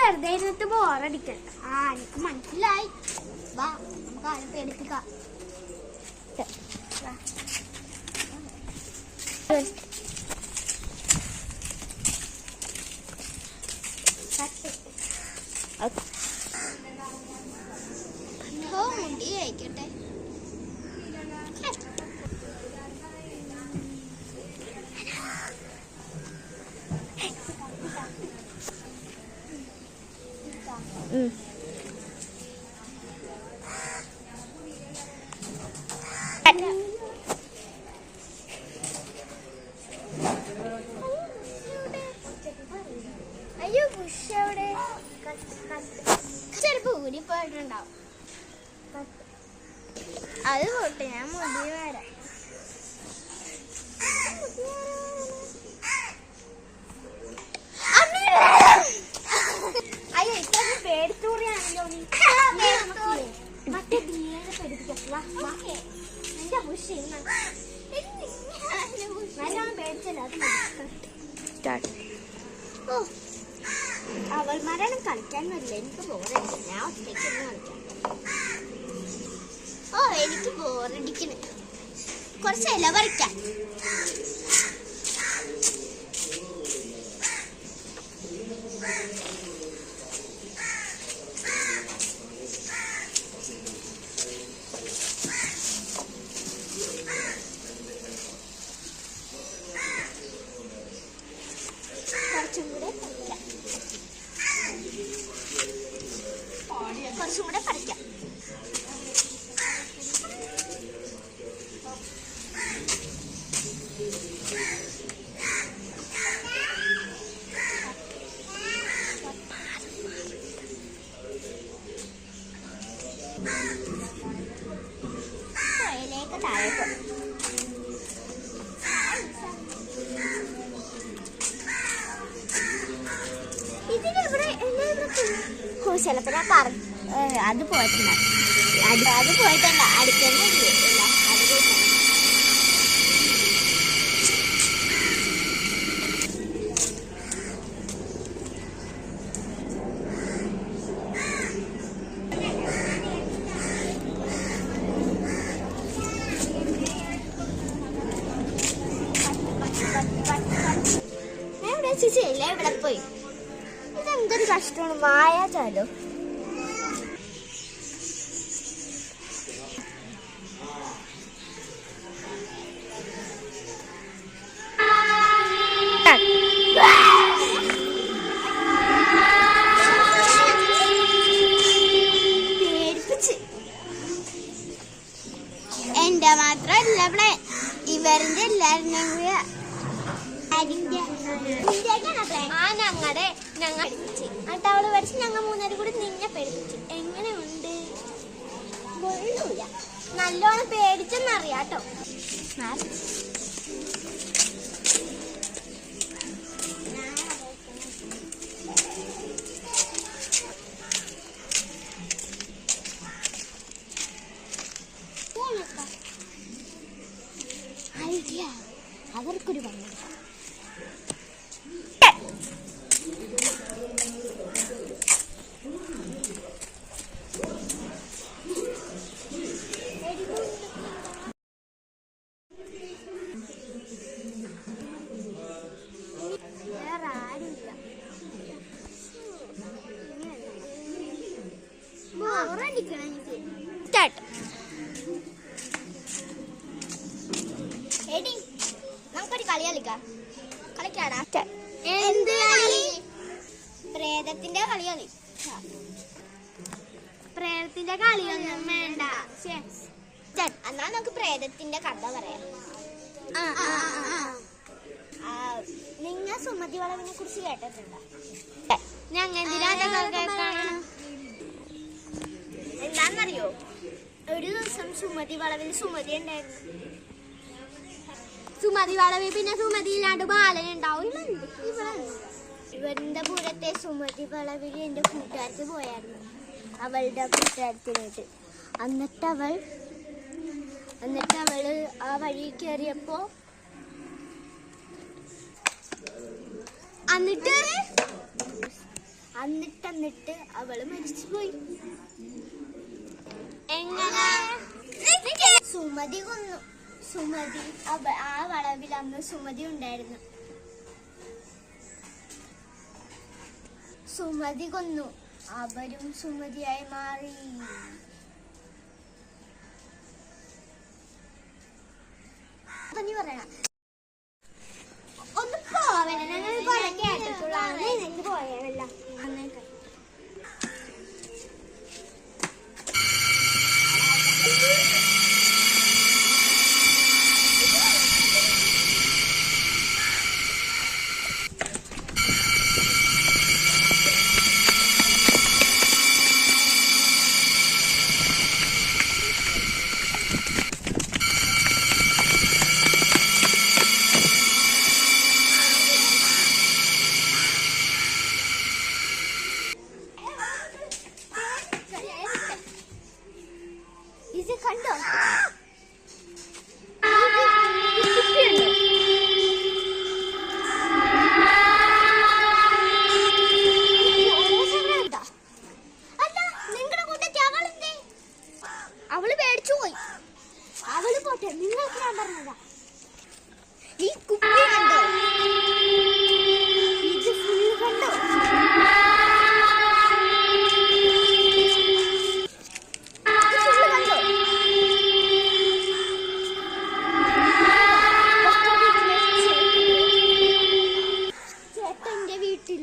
വെറുതെ ഇരുന്നിട്ട് ബോറടിക്കണ്ട. എനിക്ക് മനസ്സിലായി. വാ നമുക്ക് ആരും പേടിപ്പിക്കാം. മുടി കഴിക്കട്ടെ. അയ്യോ ബുഷവിടെ ചിലപ്പോ ഊരിപ്പോയിട്ടുണ്ടാവും. അത് പോട്ടെ, ഞാൻ മുടി വരാം. അയ്യോ ഇത്ര പേടിച്ചൂറിയാണല്ലോ നീ. മറ്റേ ബിരിയാണി പേടിപ്പിക്കാം. എന്റെ ബുഷ് നല്ലോണം പേടിച്ചല്ലോ. അത് ഓ അവൾമാരാണ് കളിക്കാൻ വരില്ല. എനിക്ക് ബോറടിക്കും. ഞാൻ ഒറ്റയ്ക്കൊന്നും കളിക്കാൻ. ഓ എനിക്ക് ബോറടിക്കുന്നു. കുറച്ച് ഇല പറിക്കാം. കുറച്ചും കൂടെ പറിക്കാം. പുഴയിലേക്ക് താഴേക്ക് ചിലപ്പോ ഞാൻ അത് പോയിട്ടില്ല. അത് പോയിട്ടല്ല അടുക്കുന്നില്ല. ഇവിടെ പോയി ഇതെന്തൊരു കഷ്ടമാണ്. മായാചാലോ പേടിപ്പിച്ച്. എന്റെ മാത്രല്ല ഇവിടെ ഇവരുടെ എല്ലാവരും ഞങ്ങള് പഠിച്ച് ഞങ്ങൾ മൂന്നേരും കൂടി നിന്നെ പേടിപ്പിച്ചു. എങ്ങനെയുണ്ട്? കൊള്ളൂല. നല്ലോണം പേടിച്ചെന്നറിയാട്ടോ. ഐഡിയ അവർക്കൊരു ഭംഗി. നമുക്കൊരു കളി കളിക്കാടാ. എന്ത് കളി? പ്രേതത്തിന്റെ കളി. പ്രേതത്തിന്റെ കളിയൊന്നും വേണ്ട. എന്നാ നമുക്ക് പ്രേതത്തിന്റെ കഥ പറയാം. നിങ്ങൾ സുമതി വളവിനെ കുറിച്ച് കേട്ടിട്ടുണ്ടോ? എന്താന്നറിയോ? ഒരു ദിവസം സുമതി വളവിൽ സുമതി ഉണ്ടായിരുന്നു. സുമതി വളവി പിന്നെ സുമതി ഇല്ലാണ്ട് ബാലനുണ്ടാവും. ഇവരുടെ പൂരത്തെ സുമതി വളവിൽ എന്റെ കൂട്ടുകാരത്ത് പോയായിരുന്നു. അവളുടെ കൂട്ടുകാരത്തിനായിട്ട്. എന്നിട്ട് അവള് ആ വഴി കയറിയപ്പോ എന്നിട്ട് അവള് മരിച്ചുപോയി. എങ്ങനെ? സുമതി കൊന്നു. സുമതി ആ വളവിൽ അന്ന് സുമതി ഉണ്ടായിരുന്നു. സുമതി കൊന്നു. അവരും സുമതിയായി മാറി. നീ പറയണ ഒന്ന് പോവല. ഞങ്ങൾ കുറെ കേട്ടിട്ടുള്ളതാണ്. എനിക്ക് പോയവല്ല അന്നേക്ക്. ഇത് കണ്ടോ? അല്ല, നിങ്ങളുടെ കൂട്ടത്തിൽ അവളെന്തേ? അവള് പേടിച്ചു പോയി. അവള് പോട്ടെ, നിങ്ങൾക്ക് ഞാൻ പറഞ്ഞതാ. ഈ കുപ്പി കണ്ടോ? ഇത് ഫുള്ള് കണ്ടോ?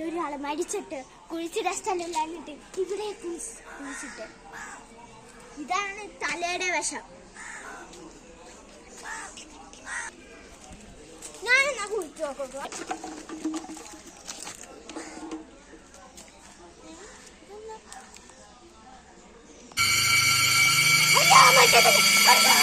ഒരാള് മരിച്ചിട്ട് കുഴിച്ചിട സ്ഥലമില്ലാഞ്ഞിട്ട് ഇവിടെ കുഴിച്ചിട്ട്. ഇതാണ് തലയുടെ വിഷം. ഞാനെന്നാ കുഴിച്ചു നോക്കുക. മറ്റേ